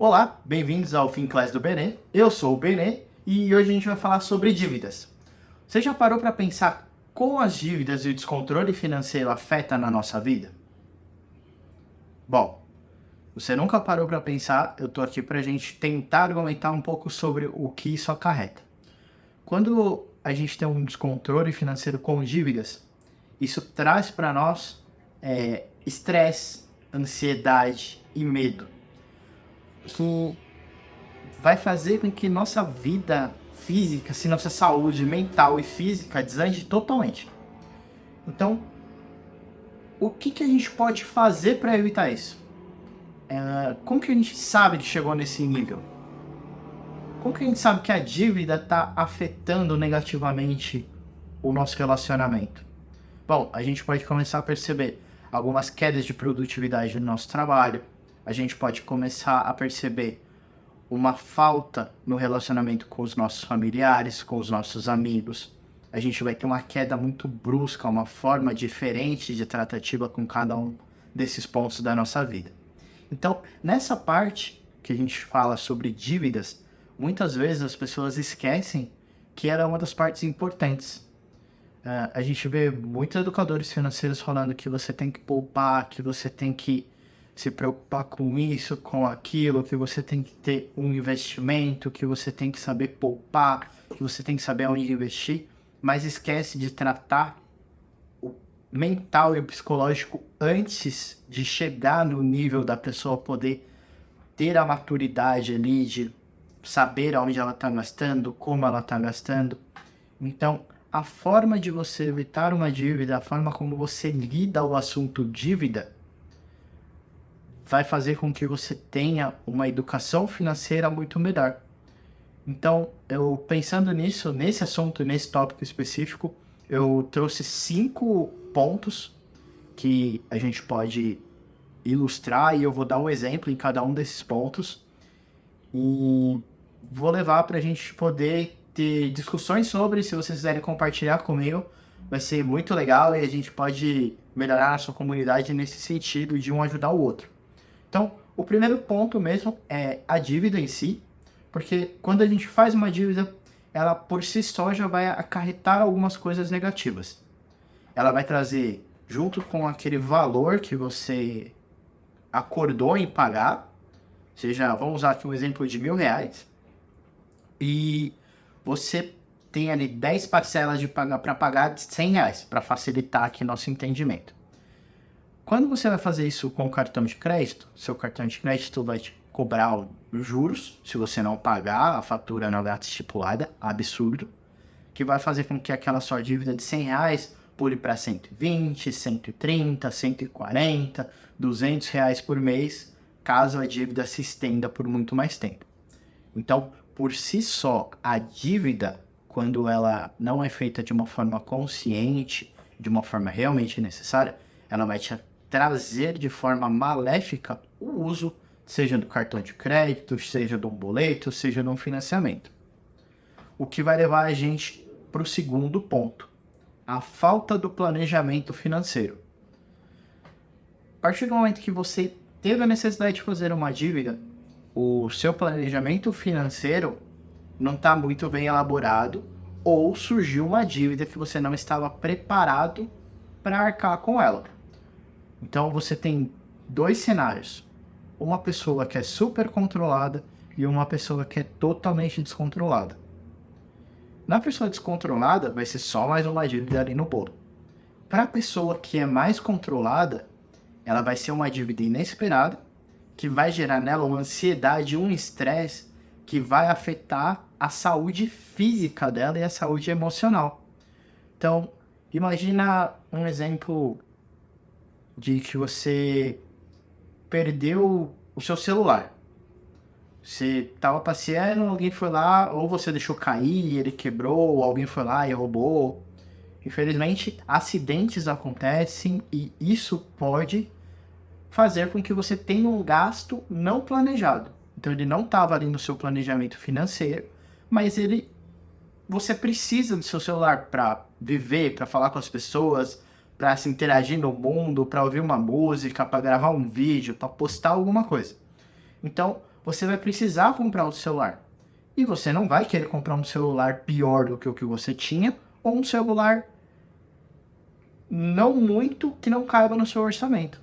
Olá, bem-vindos ao Finclass do Benê. Eu sou o Benê e hoje a gente vai falar sobre dívidas. Você já parou para pensar como as dívidas e o descontrole financeiro afetam na nossa vida? Bom, você nunca parou para pensar, eu tô aqui para a gente tentar argumentar um pouco sobre o que isso acarreta. Quando a gente tem um descontrole financeiro com dívidas, isso traz para nós estresse, ansiedade e medo. Isso vai fazer com que nossa vida física, assim, nossa saúde mental e física desande totalmente. Então, o que a gente pode fazer para evitar isso? Como que a gente sabe que chegou nesse nível? Como que a gente sabe que a dívida está afetando negativamente o nosso relacionamento? Bom, a gente pode começar a perceber algumas quedas de produtividade no nosso trabalho. A gente pode começar a perceber uma falta no relacionamento com os nossos familiares, com os nossos amigos. A gente vai ter uma queda muito brusca, uma forma diferente de tratativa com cada um desses pontos da nossa vida. Então, nessa parte que a gente fala sobre dívidas, muitas vezes as pessoas esquecem que era uma das partes importantes. A gente vê muitos educadores financeiros falando que você tem que poupar, que você tem que se preocupar com isso, com aquilo, que você tem que ter um investimento, que você tem que saber poupar, que você tem que saber onde investir, mas esquece de tratar o mental e o psicológico antes de chegar no nível da pessoa poder ter a maturidade ali de saber aonde ela está gastando, como ela está gastando. Então, a forma de você evitar uma dívida, a forma como você lida o assunto dívida, vai fazer com que você tenha uma educação financeira muito melhor. Então, eu pensando nisso, nesse assunto, nesse tópico específico, eu trouxe 5 pontos que a gente pode ilustrar e eu vou dar um exemplo em cada um desses pontos e vou levar para a gente poder ter discussões sobre, se vocês quiserem compartilhar comigo, vai ser muito legal e a gente pode melhorar a sua comunidade nesse sentido de um ajudar o outro. Então, o primeiro ponto mesmo é a dívida em si, porque quando a gente faz uma dívida, ela por si só já vai acarretar algumas coisas negativas. Ela vai trazer, junto com aquele valor que você acordou em pagar, seja, vamos usar aqui um exemplo de R$ 1.000, e você tem ali 10 parcelas para pagar de R$ 100, para facilitar aqui nosso entendimento. Quando você vai fazer isso com o cartão de crédito, seu cartão de crédito vai te cobrar os juros, se você não pagar a fatura na data estipulada, absurdo, que vai fazer com que aquela sua dívida de R$ 100 pule para 120, 130, 140, R$ 200 por mês, caso a dívida se estenda por muito mais tempo. Então, por si só, a dívida, quando ela não é feita de uma forma consciente, de uma forma realmente necessária, ela vai te trazer de forma maléfica o uso, seja do cartão de crédito, seja de um boleto, seja de um financiamento. O que vai levar a gente para o segundo ponto, a falta do planejamento financeiro. A partir do momento que você teve a necessidade de fazer uma dívida, o seu planejamento financeiro não está muito bem elaborado ou surgiu uma dívida que você não estava preparado para arcar com ela. Então você tem 2 cenários. Uma pessoa que é super controlada e uma pessoa que é totalmente descontrolada. Na pessoa descontrolada, vai ser só mais uma dívida ali no bolo. Para a pessoa que é mais controlada, ela vai ser uma dívida inesperada, que vai gerar nela uma ansiedade, um estresse, que vai afetar a saúde física dela e a saúde emocional. Então, imagina um exemplo de que você perdeu o seu celular. Você estava passeando, alguém foi lá, ou você deixou cair e ele quebrou, ou alguém foi lá e roubou. Infelizmente, acidentes acontecem e isso pode fazer com que você tenha um gasto não planejado. Então ele não estava ali no seu planejamento financeiro, mas você precisa do seu celular para viver, para falar com as pessoas, para se interagir no mundo, para ouvir uma música, para gravar um vídeo, para postar alguma coisa. Então, você vai precisar comprar outro celular. E você não vai querer comprar um celular pior do que o que você tinha, ou um celular não muito que não caiba no seu orçamento.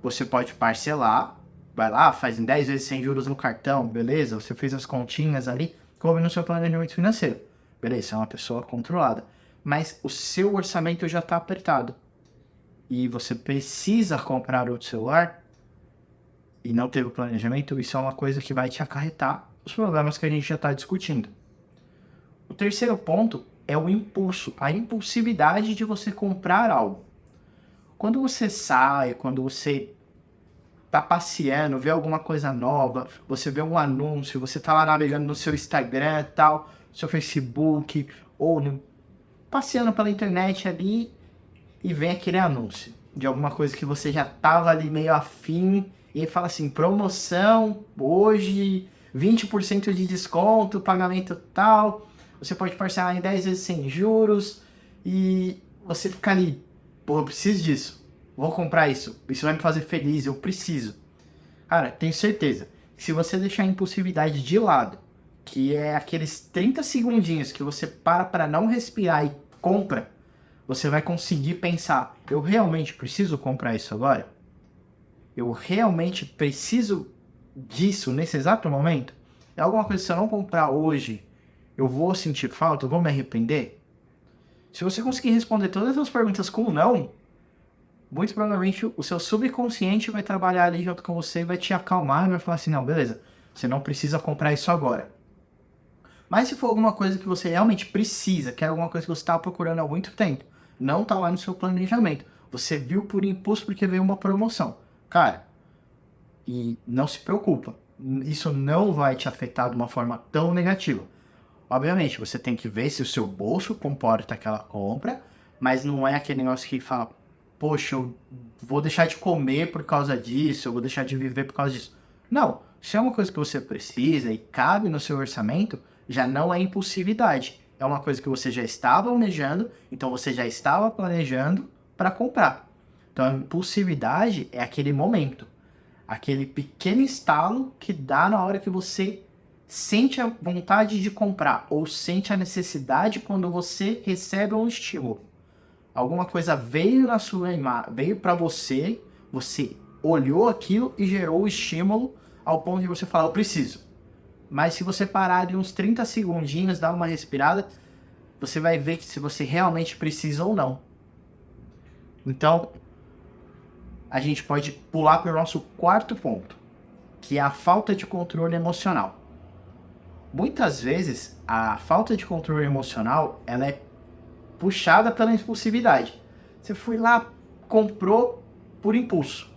Você pode parcelar, vai lá, faz em 10 vezes sem juros no cartão, beleza? Você fez as continhas ali, coube no seu planejamento financeiro. Beleza, você é uma pessoa controlada. Mas o seu orçamento já está apertado. E você precisa comprar outro celular e não teve o planejamento, isso é uma coisa que vai te acarretar os problemas que a gente já está discutindo. O terceiro ponto é o impulso, a impulsividade de você comprar algo. Quando você sai, quando você tá passeando, vê alguma coisa nova, você vê um anúncio, você tá lá navegando no seu Instagram e tal, no seu Facebook, ou passeando pela internet ali e vem aquele anúncio de alguma coisa que você já tava ali meio afim e fala assim, promoção hoje, 20% de desconto, pagamento tal, você pode parcelar em 10 vezes sem juros e você fica ali, pô, eu preciso disso, vou comprar isso vai me fazer feliz, eu preciso. Cara, tenho certeza que se você deixar a impulsividade de lado, que é aqueles 30 segundinhos que você para não respirar e compra, você vai conseguir pensar, eu realmente preciso comprar isso agora? Eu realmente preciso disso nesse exato momento? É alguma coisa que se eu não comprar hoje, eu vou sentir falta, eu vou me arrepender? Se você conseguir responder todas as perguntas com não, muito provavelmente o seu subconsciente vai trabalhar ali junto com você e vai te acalmar e vai falar assim, não, beleza, você não precisa comprar isso agora. Mas se for alguma coisa que você realmente precisa, que é alguma coisa que você estava procurando há muito tempo, não está lá no seu planejamento, você viu por impulso porque veio uma promoção. Cara, e não se preocupa, isso não vai te afetar de uma forma tão negativa. Obviamente, você tem que ver se o seu bolso comporta aquela compra, mas não é aquele negócio que fala, poxa, eu vou deixar de comer por causa disso, eu vou deixar de viver por causa disso. Não, se é uma coisa que você precisa e cabe no seu orçamento, já não é impulsividade. É uma coisa que você já estava almejando, então você já estava planejando para comprar. Então a impulsividade é aquele momento, aquele pequeno estalo que dá na hora que você sente a vontade de comprar ou sente a necessidade quando você recebe um estímulo. Alguma coisa veio na sua imagem, veio para você, você olhou aquilo e gerou o estímulo ao ponto de você falar, eu preciso. Mas se você parar de uns 30 segundinhos, dar uma respirada, você vai ver que se você realmente precisa ou não. Então, a gente pode pular para o nosso quarto ponto, que é a falta de controle emocional. Muitas vezes, a falta de controle emocional, ela é puxada pela impulsividade. Você foi lá, comprou por impulso.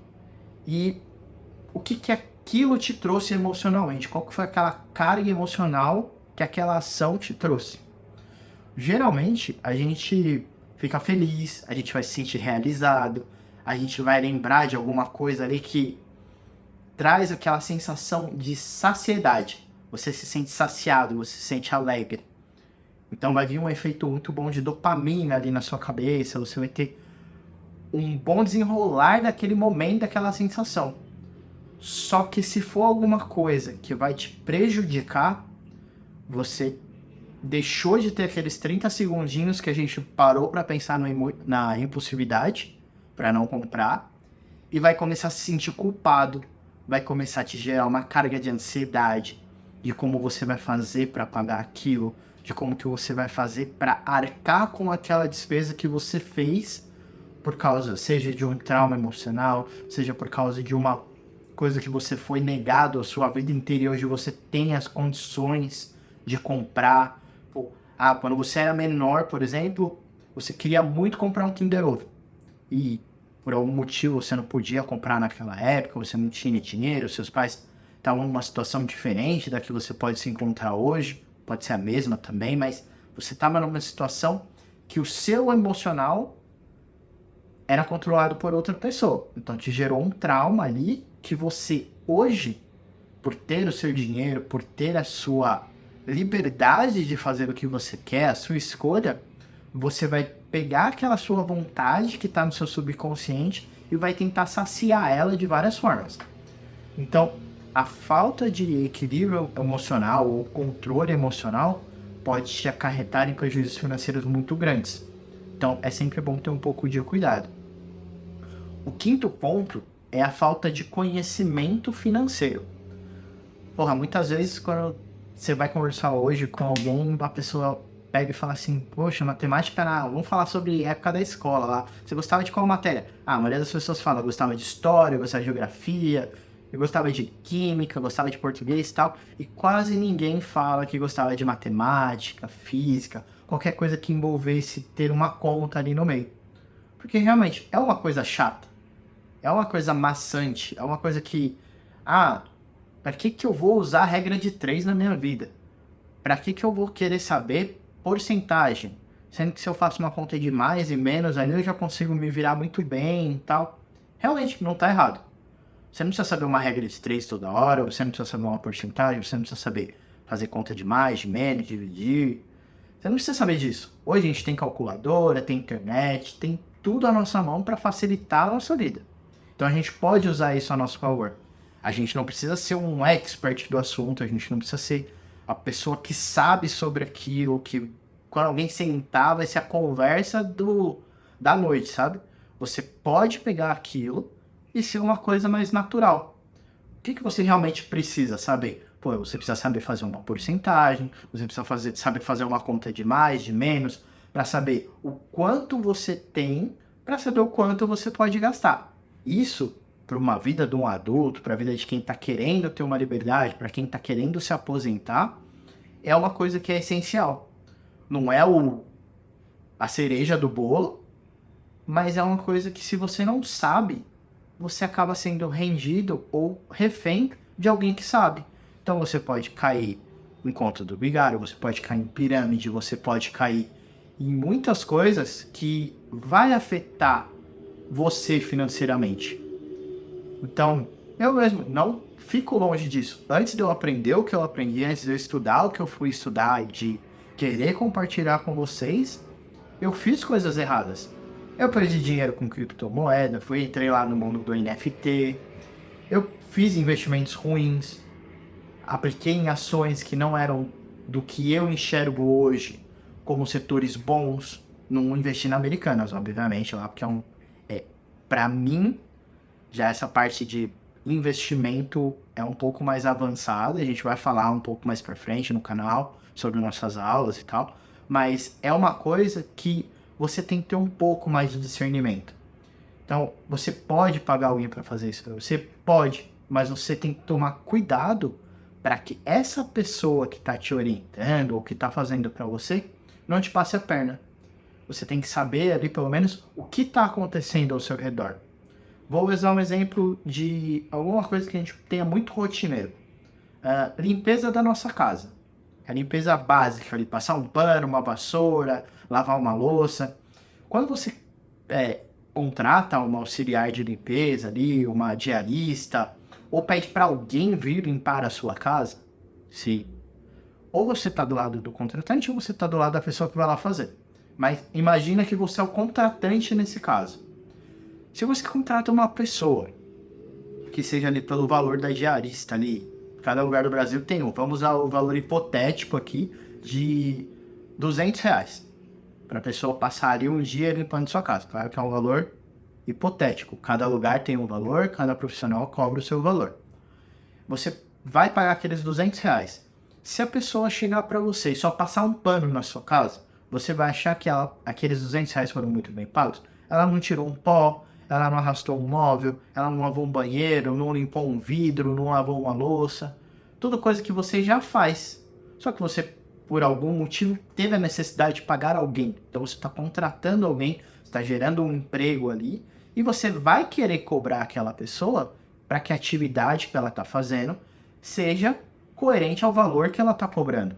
E o que aquilo te trouxe emocionalmente? Qual que foi aquela carga emocional que aquela ação te trouxe? Geralmente, a gente fica feliz, a gente vai se sentir realizado, a gente vai lembrar de alguma coisa ali que traz aquela sensação de saciedade. Você se sente saciado, você se sente alegre. Então vai vir um efeito muito bom de dopamina ali na sua cabeça, você vai ter um bom desenrolar daquele momento, daquela sensação. Só que se for alguma coisa que vai te prejudicar, você deixou de ter aqueles 30 segundinhos que a gente parou para pensar na impulsividade, para não comprar, e vai começar a se sentir culpado, vai começar a te gerar uma carga de ansiedade, de como você vai fazer para pagar aquilo, de como que você vai fazer para arcar com aquela despesa que você fez por causa, seja de um trauma emocional, seja por causa de uma coisa que você foi negado a sua vida inteira e hoje você tem as condições de comprar. Quando você era menor, por exemplo, você queria muito comprar um Kinder Ovo. E por algum motivo você não podia comprar naquela época, você não tinha dinheiro, seus pais estavam numa situação diferente da que você pode se encontrar hoje, pode ser a mesma também, mas você estava numa situação que o seu emocional era controlado por outra pessoa. Então te gerou um trauma ali que você hoje, por ter o seu dinheiro, por ter a sua liberdade de fazer o que você quer, a sua escolha, você vai pegar aquela sua vontade que está no seu subconsciente e vai tentar saciar ela de várias formas. Então, a falta de equilíbrio emocional ou controle emocional pode te acarretar em prejuízos financeiros muito grandes. Então, é sempre bom ter um pouco de cuidado. O quinto ponto é a falta de conhecimento financeiro. Porra, muitas vezes quando você vai conversar hoje com alguém, a pessoa pega e fala assim, poxa, matemática, vamos falar sobre época da escola lá. Você gostava de qual matéria? A maioria das pessoas fala, eu gostava de história, eu gostava de geografia, eu gostava de química, eu gostava de português e tal. E quase ninguém fala que gostava de matemática, física, qualquer coisa que envolvesse ter uma conta ali no meio. Porque realmente é uma coisa chata, é uma coisa maçante, é uma coisa que, para que eu vou usar a regra de 3 na minha vida? Para que eu vou querer saber porcentagem? Sendo que se eu faço uma conta de mais e menos, ali eu já consigo me virar muito bem e tal. Realmente, não está errado. Você não precisa saber uma regra de 3 toda hora, você não precisa saber uma porcentagem, você não precisa saber fazer conta de mais, de menos, dividir. Você não precisa saber disso. Hoje a gente tem calculadora, tem internet, tem tudo à nossa mão para facilitar a nossa vida. Então a gente pode usar isso a nosso favor. A gente não precisa ser um expert do assunto, a gente não precisa ser a pessoa que sabe sobre aquilo, que quando alguém sentar vai ser a conversa da noite, sabe? Você pode pegar aquilo e ser uma coisa mais natural. O que você realmente precisa saber? Pô, você precisa saber fazer uma porcentagem, você precisa saber fazer uma conta de mais, de menos, para saber o quanto você tem, para saber o quanto você pode gastar. Isso, para uma vida de um adulto, para a vida de quem está querendo ter uma liberdade, para quem está querendo se aposentar, é uma coisa que é essencial. Não é a cereja do bolo, mas é uma coisa que se você não sabe, você acaba sendo rendido ou refém de alguém que sabe. Então você pode cair em conta do vigário, você pode cair em pirâmide, você pode cair em muitas coisas que vai afetar você financeiramente. Então, eu mesmo não fico longe disso. Antes de eu aprender o que eu aprendi, antes de eu estudar o que eu fui estudar e de querer compartilhar com vocês, eu fiz coisas erradas. Eu perdi dinheiro com criptomoeda, entrei lá no mundo do NFT, eu fiz investimentos ruins, apliquei em ações que não eram do que eu enxergo hoje como setores bons, não investi na Americanas, obviamente, lá, porque para mim, já essa parte de investimento é um pouco mais avançada, a gente vai falar um pouco mais pra frente no canal sobre nossas aulas e tal, mas é uma coisa que você tem que ter um pouco mais de discernimento. Então, você pode pagar alguém para fazer isso para você? Pode, mas você tem que tomar cuidado para que essa pessoa que está te orientando ou que está fazendo para você não te passe a perna. Você tem que saber ali pelo menos o que está acontecendo ao seu redor. Vou usar um exemplo de alguma coisa que a gente tenha muito rotineiro. Limpeza da nossa casa. A limpeza básica ali, passar um pano, uma vassoura, lavar uma louça. Quando você contrata uma auxiliar de limpeza ali, uma diarista, ou pede para alguém vir limpar a sua casa, se ou você está do lado do contratante ou você está do lado da pessoa que vai lá fazer. Mas imagina que você é o contratante nesse caso. Se você contrata uma pessoa que seja ali pelo valor da diarista ali, cada lugar do Brasil tem um, vamos usar o valor hipotético aqui de R$ 200 para a pessoa passar ali um dia limpando sua casa. Claro que é um valor hipotético, cada lugar tem um valor, cada profissional cobra o seu valor. Você vai pagar aqueles R$ 200. Se a pessoa chegar para você e só passar um pano na sua casa, você vai achar que aqueles R$ 200 foram muito bem pagos? Ela não tirou um pó, ela não arrastou um móvel, ela não lavou um banheiro, não limpou um vidro, não lavou uma louça. Tudo coisa que você já faz. Só que você, por algum motivo, teve a necessidade de pagar alguém. Então você está contratando alguém, está gerando um emprego ali, e você vai querer cobrar aquela pessoa para que a atividade que ela está fazendo seja coerente ao valor que ela está cobrando.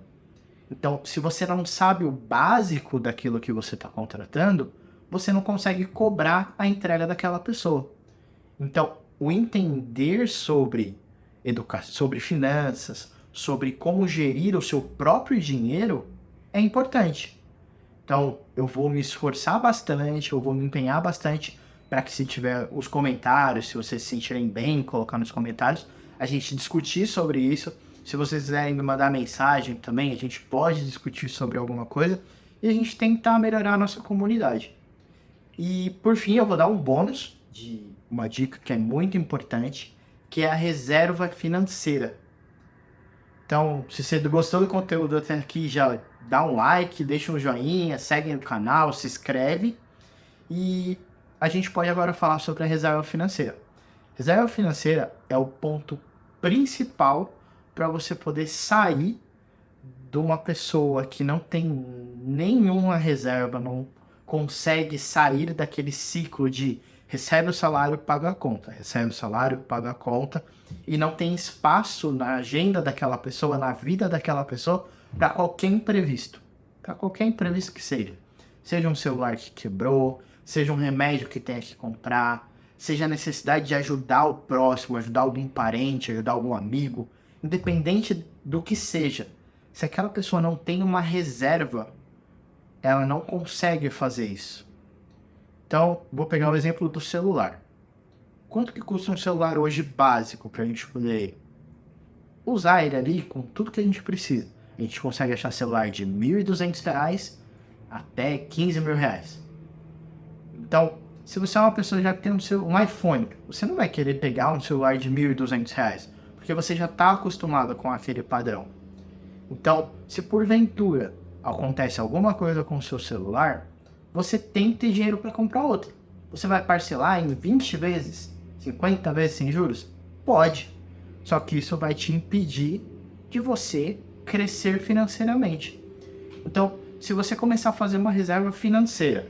Então, se você não sabe o básico daquilo que você está contratando, você não consegue cobrar a entrega daquela pessoa. Então, o entender sobre educação, sobre finanças, sobre como gerir o seu próprio dinheiro é importante. Então, eu vou me esforçar bastante, eu vou me empenhar bastante para que se tiver os comentários, se vocês se sentirem bem, colocar nos comentários, a gente discutir sobre isso. Se vocês quiserem me mandar mensagem também, a gente pode discutir sobre alguma coisa e a gente tentar melhorar a nossa comunidade. E por fim, eu vou dar um bônus de uma dica que é muito importante, que é a reserva financeira. Então, se você gostou do conteúdo até aqui, já dá um like, deixa um joinha, segue no canal, se inscreve. E a gente pode agora falar sobre a reserva financeira. Reserva financeira é o ponto principal para você poder sair de uma pessoa que não tem nenhuma reserva, não consegue sair daquele ciclo de recebe o salário, paga a conta, recebe o salário, paga a conta, e não tem espaço na agenda daquela pessoa, na vida daquela pessoa, para qualquer imprevisto. Para qualquer imprevisto que seja. Seja um celular que quebrou, seja um remédio que tenha que comprar, seja a necessidade de ajudar o próximo, ajudar algum parente, ajudar algum amigo, independente do que seja. Se aquela pessoa não tem uma reserva, ela não consegue fazer isso. Então, vou pegar o exemplo do celular. Quanto que custa um celular hoje básico para a gente poder usar ele ali com tudo que a gente precisa? A gente consegue achar celular de R$ 1.200 até R$ 15 mil. Então, se você é uma pessoa que já tem um iPhone, você não vai querer pegar um celular de R$ 1.200, porque você já está acostumado com aquele padrão. Então, se porventura acontece alguma coisa com o seu celular, você tem que ter dinheiro para comprar outro. Você vai parcelar em 20 vezes, 50 vezes sem juros? Pode. Só que isso vai te impedir de você crescer financeiramente. Então, se você começar a fazer uma reserva financeira,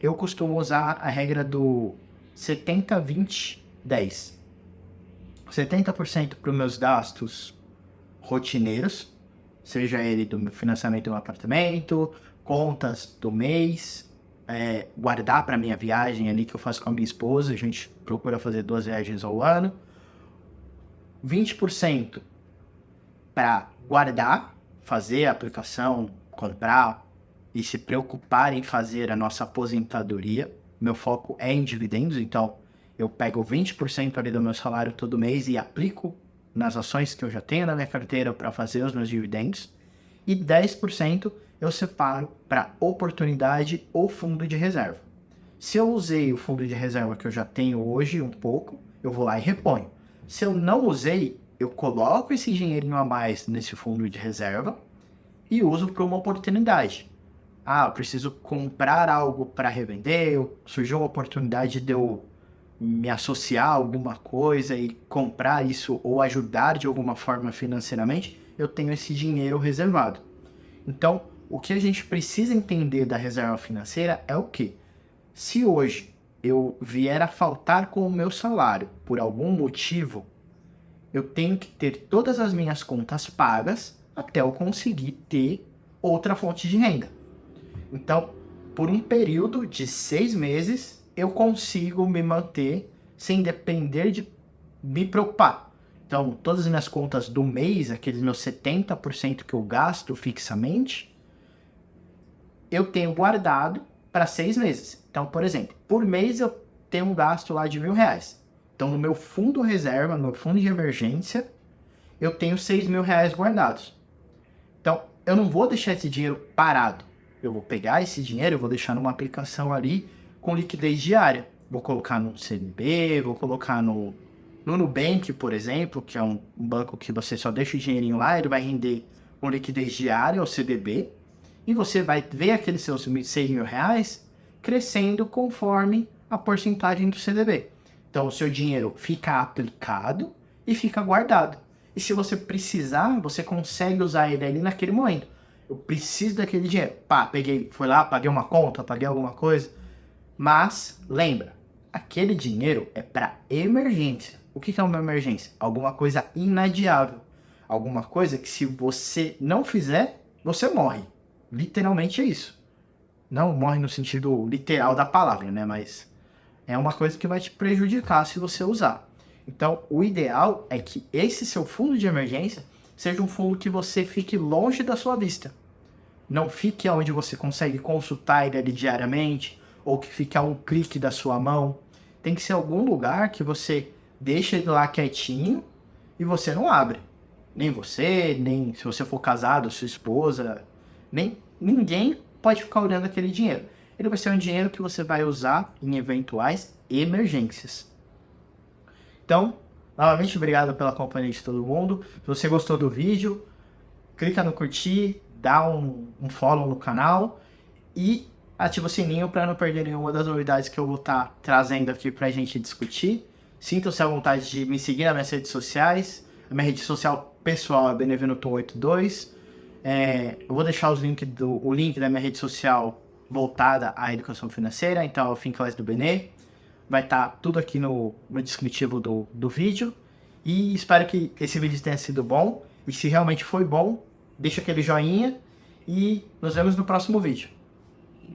eu costumo usar a regra do 70, 20, 10. 70% para os meus gastos rotineiros, seja ele do financiamento do apartamento, contas do mês, guardar para minha viagem ali que eu faço com a minha esposa, a gente procura fazer 2 viagens ao ano. 20% para guardar, fazer a aplicação, comprar e se preocupar em fazer a nossa aposentadoria. Meu foco é em dividendos, então eu pego 20% ali do meu salário todo mês e aplico nas ações que eu já tenho na minha carteira para fazer os meus dividendos. E 10% eu separo para oportunidade ou fundo de reserva. Se eu usei o fundo de reserva que eu já tenho hoje um pouco, eu vou lá e reponho. Se eu não usei, eu coloco esse dinheirinho a mais nesse fundo de reserva e uso para uma oportunidade. Eu preciso comprar algo para revender, surgiu uma oportunidade de eu me associar a alguma coisa e comprar isso ou ajudar de alguma forma financeiramente, eu tenho esse dinheiro reservado. Então, o que a gente precisa entender da reserva financeira é o quê? Se hoje eu vier a faltar com o meu salário por algum motivo, eu tenho que ter todas as minhas contas pagas até eu conseguir ter outra fonte de renda. Então, por um período de 6 meses, eu consigo me manter sem depender de me preocupar. Então, todas as minhas contas do mês, aqueles meus 70% que eu gasto fixamente, eu tenho guardado para 6 meses. Então, por exemplo, por mês eu tenho um gasto lá de R$ 1.000. Então, no meu fundo reserva, no meu fundo de emergência, eu tenho R$ 6.000 guardados. Então, eu não vou deixar esse dinheiro parado. Eu vou pegar esse dinheiro, eu vou deixar numa aplicação ali com liquidez diária. Vou colocar no CDB, vou colocar no Nubank, por exemplo, que é um banco que você só deixa o dinheirinho lá, ele vai render com liquidez diária, o CDB, e você vai ver aqueles seus R$ 6.000 crescendo conforme a porcentagem do CDB. Então, o seu dinheiro fica aplicado e fica guardado. E se você precisar, você consegue usar ele ali naquele momento. Eu preciso daquele dinheiro. Fui lá, paguei uma conta, paguei alguma coisa. Mas, lembra, aquele dinheiro é para emergência. O que é uma emergência? Alguma coisa inadiável. Alguma coisa que se você não fizer, você morre. Literalmente é isso. Não morre no sentido literal da palavra, né? Mas é uma coisa que vai te prejudicar se você usar. Então, o ideal é que esse seu fundo de emergência seja um fundo que você fique longe da sua vista. Não fique onde você consegue consultar ele ali diariamente, ou que fique a um clique da sua mão. Tem que ser algum lugar que você deixa ele lá quietinho e você não abre. Nem você, nem se você for casado, sua esposa, nem ninguém pode ficar olhando aquele dinheiro. Ele vai ser um dinheiro que você vai usar em eventuais emergências. Então, novamente, obrigado pela companhia de todo mundo. Se você gostou do vídeo, clica no curtir, dá um follow no canal e ativa o sininho para não perder nenhuma das novidades que eu vou estar trazendo aqui para a gente discutir. Sinta-se à vontade de me seguir nas minhas redes sociais. A minha rede social pessoal é Benevenuto82. Eu vou deixar o link da minha rede social voltada à educação financeira, então é o Finclass do Benê. Vai estar tudo aqui no descritivo do vídeo. E espero que esse vídeo tenha sido bom. E se realmente foi bom, deixa aquele joinha e nos vemos no próximo vídeo.